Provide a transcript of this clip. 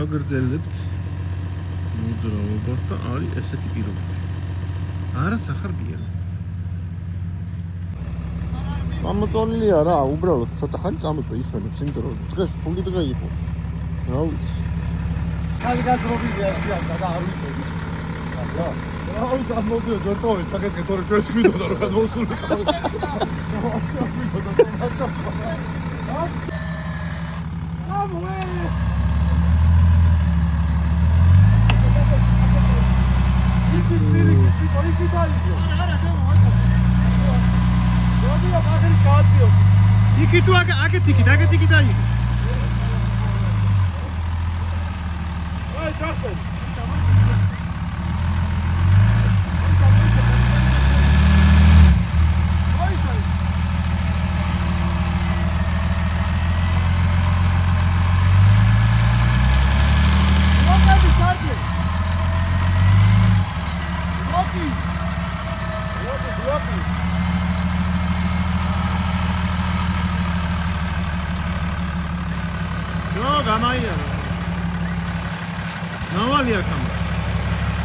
აგრძელებთ მოძრაობას და არის ესეთი პირობები. არა სახარბია. Წამოწოლილია რა, უბრალოდ ცოტა ხანი წამოწო ისვენებს, იმიტომ რომ დღეს ფული დღე იყო. რა ვიცი. კალგაზრობილია სიამდა და არ ვიცოდი. რა? რა ვიცი, ამოდიო გერწოვეთ, საკეთე თორე ჩვენს გვიდოდა რომ გადმოსულიყავ. Iki tu agak dikit aja. Ay, Jackson. No, gamaya. No valía cama.